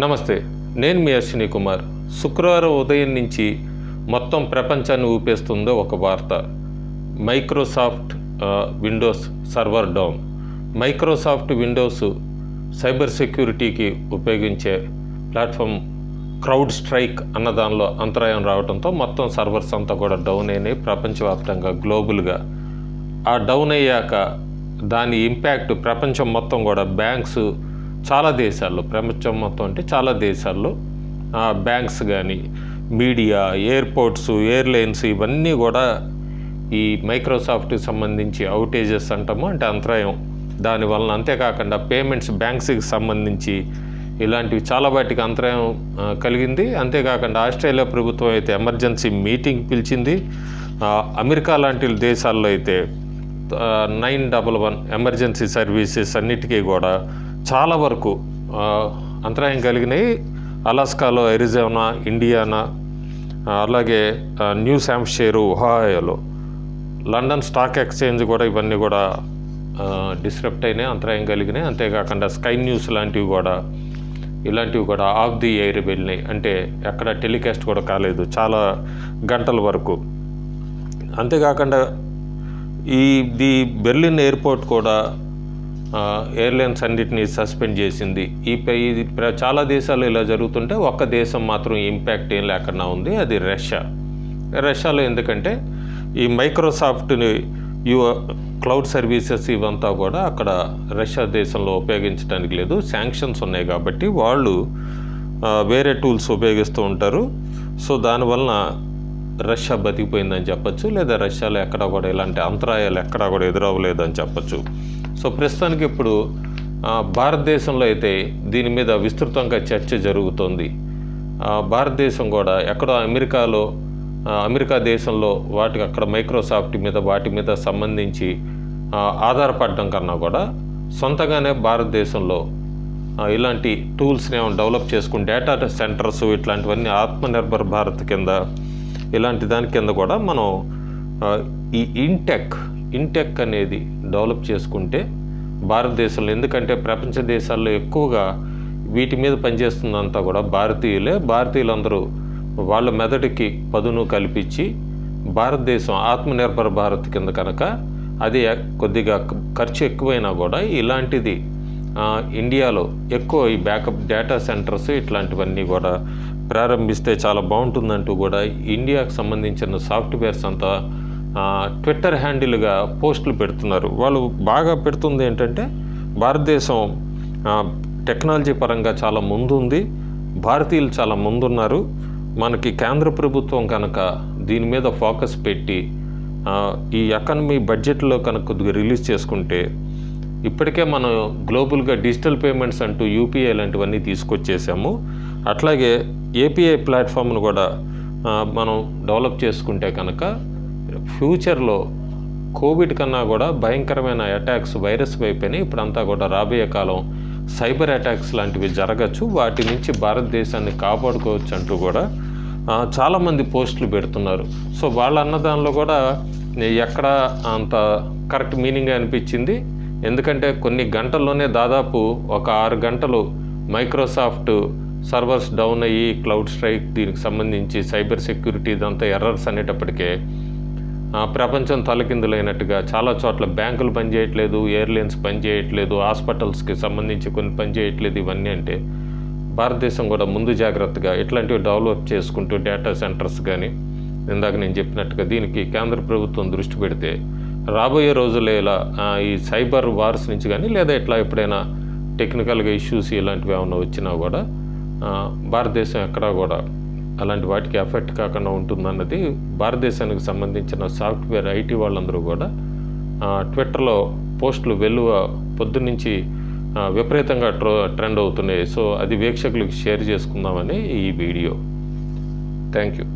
నమస్తే, నేను మీ అశ్విని కుమార్. శుక్రవారం ఉదయం నుంచి మొత్తం ప్రపంచాన్ని ఊపేస్తుందో ఒక వార్త. Microsoft Windows server down. Microsoft Windows cyber సెక్యూరిటీకి ఉపయోగించే ప్లాట్ఫామ్ క్రౌడ్ స్ట్రైక్ అన్న దానిలో అంతరాయం రావడంతో మొత్తం సర్వర్స్ అంతా కూడా డౌన్ అయినాయి ప్రపంచవ్యాప్తంగా, గ్లోబల్గా. ఆ డౌన్ అయ్యాక దాని ఇంపాక్ట్ ప్రపంచం మొత్తం కూడా, బ్యాంక్స్ చాలా దేశాల్లో, ప్రపంచం మొత్తం అంటే చాలా దేశాల్లో బ్యాంక్స్ కానీ, మీడియా, ఎయిర్పోర్ట్స్, ఎయిర్లైన్స్ ఇవన్నీ కూడా ఈ మైక్రోసాఫ్ట్కి సంబంధించి అవుటేజెస్ అంటాము, అంటే అంతరాయం దానివలన. అంతేకాకుండా పేమెంట్స్, బ్యాంక్స్కి సంబంధించి ఇలాంటివి చాలా వాటికి అంతరాయం కలిగింది. అంతేకాకుండా ఆస్ట్రేలియా ప్రభుత్వం అయితే ఎమర్జెన్సీ మీటింగ్ పిలిచింది. అమెరికా లాంటి దేశాల్లో అయితే 911 ఎమర్జెన్సీ సర్వీసెస్ అన్నిటికీ కూడా చాలా వరకు అంతరాయం కలిగినాయి. అలాస్కాలో, అరిజోనా, ఇండియానా, అలాగే న్యూ హ్యాంప్షైర్, ఒహాయోలో, లండన్ స్టాక్ ఎక్స్చేంజ్ కూడా ఇవన్నీ కూడా డిస్రప్ట్ అయినాయి, అంతరాయం కలిగినాయి. అంతేకాకుండా స్కై న్యూస్ ఇలాంటివి కూడా ఆఫ్ ది ఎయిర్ వెళ్ళినాయి, అంటే ఎక్కడ టెలికాస్ట్ కూడా కాలేదు చాలా గంటల వరకు. అంతేకాకుండా ది బెర్లిన్ ఎయిర్పోర్ట్ కూడా ఎయిర్లైన్స్ అన్నిటినీ సస్పెండ్ చేసింది. చాలా దేశాలు ఇలా జరుగుతుంటే ఒక్క దేశం మాత్రం ఇంపాక్ట్ ఏం లేకుండా ఉంది, అది రష్యాలో. ఎందుకంటే ఈ మైక్రోసాఫ్ట్ని క్లౌడ్ సర్వీసెస్ ఇవంతా కూడా అక్కడ రష్యా దేశంలో ఉపయోగించడానికి లేదు, శాంక్షన్స్ ఉన్నాయి కాబట్టి వాళ్ళు వేరే టూల్స్ ఉపయోగిస్తూ ఉంటారు. సో దానివలన రష్యా బతికిపోయిందని చెప్పచ్చు, లేదా రష్యాలో ఎక్కడా కూడా ఇలాంటి అంతరాయాలు ఎక్కడా కూడా ఎదురవ్వలేదని చెప్పచ్చు. సో ప్రస్తుతానికి ఇప్పుడు భారతదేశంలో అయితే దీని మీద విస్తృతంగా చర్చ జరుగుతోంది. భారతదేశం కూడా ఎక్కడో అమెరికా దేశంలో అక్కడ మైక్రోసాఫ్ట్ మీద వాటి మీద సంబంధించి ఆధారపడడం కన్నా కూడా సొంతంగానే భారతదేశంలో ఇలాంటి టూల్స్ని డెవలప్ చేసుకుని డేటా సెంటర్స్ ఇట్లాంటివన్నీ ఆత్మనిర్భర్ భారత్ కింద, ఇలాంటి దాని కింద కూడా మనం ఈ ఇంటెక్ అనేది డెవలప్ చేసుకుంటే భారతదేశంలో, ఎందుకంటే ప్రపంచ దేశాల్లో ఎక్కువగా వీటి మీద పనిచేస్తుందంతా కూడా భారతీయులందరూ వాళ్ళ మెదడుకి పదును కల్పించి భారతదేశం ఆత్మనిర్భర్ భారత్ కింద కనుక అది కొద్దిగా ఖర్చు ఎక్కువైనా కూడా ఇలాంటిది ఇండియాలో ఎక్కువ ఈ బ్యాకప్ డేటా సెంటర్స్ ఇట్లాంటివన్నీ కూడా ప్రారంభిస్తే చాలా బాగుంటుందంటూ కూడా ఇండియాకు సంబంధించిన సాఫ్ట్వేర్స్ అంతా ట్విట్టర్ హ్యాండిల్గా పోస్టులు పెడుతున్నారు. వాళ్ళు బాగా పెడుతుంది ఏంటంటే భారతదేశం టెక్నాలజీ పరంగా చాలా ముందుంది, భారతీయులు చాలా ముందున్నారు. మనకి కేంద్ర ప్రభుత్వం కనుక దీని మీద ఫోకస్ పెట్టి ఈ ఎకానమీ బడ్జెట్లో కనుక కొద్దిగా రిలీజ్ చేసుకుంటే, ఇప్పటికే మనం గ్లోబల్గా డిజిటల్ పేమెంట్స్ అంటూ యూపీఐ లాంటివన్నీ తీసుకొచ్చేసాము. అట్లాగే ఏపీఐ ప్లాట్ఫామ్ను కూడా మనం డెవలప్ చేసుకుంటే కనుక ఫ్యూచర్లో కోవిడ్ కన్నా కూడా భయంకరమైన అటాక్స్ వైరస్ వైపుని ఇప్పుడంతా కూడా రాబోయే కాలం సైబర్ అటాక్స్ లాంటివి జరగచ్చు, వాటి నుంచి భారతదేశాన్ని కాపాడుకోవచ్చు అంటూ కూడా చాలామంది పోస్టులు పెడుతున్నారు. సో వాళ్ళు అన్న దానిలో కూడా ఎక్కడ అంత కరెక్ట్ మీనింగ్ అనిపించింది. ఎందుకంటే కొన్ని గంటల్లోనే దాదాపు ఒక 6 గంటలు మైక్రోసాఫ్ట్ సర్వర్స్ డౌన్ అయ్యి క్లౌడ్ స్ట్రైక్ దీనికి సంబంధించి సైబర్ సెక్యూరిటీ ఇదంతా ఎర్రర్స్ అనేటప్పటికే ప్రపంచం తలకిందులైనట్టుగా చాలా చోట్ల బ్యాంకులు పనిచేయట్లేదు, ఎయిర్లైన్స్ పనిచేయట్లేదు, హాస్పిటల్స్కి సంబంధించి కొన్ని పనిచేయట్లేదు. ఇవన్నీ అంటే భారతదేశం కూడా ముందు జాగ్రత్తగా ఇట్లాంటివి డెవలప్ చేసుకుంటూ డేటా సెంటర్స్ కానీ, ఇందాక నేను చెప్పినట్టుగా దీనికి కేంద్ర ప్రభుత్వం దృష్టి పెడితే రాబోయే రోజుల్లో ఇలా ఈ సైబర్ వార్స్ నుంచి కానీ, లేదా ఇట్లా ఎప్పుడైనా టెక్నికల్గా ఇష్యూస్ ఇలాంటివి ఏమైనా వచ్చినా కూడా భారతదేశం ఎక్కడా కూడా అలాంటి వాటికి ఎఫెక్ట్ కాకుండా ఉంటుందన్నది భారతదేశానికి సంబంధించిన సాఫ్ట్వేర్ ఐటీ వాళ్ళందరూ కూడా ట్విట్టర్లో పోస్టులు పొద్దున్నుంచి విపరీతంగా ట్రెండ్ అవుతున్నాయి. సో అది వీక్షకులకు షేర్ చేసుకుందామని ఈ వీడియో. Thank you.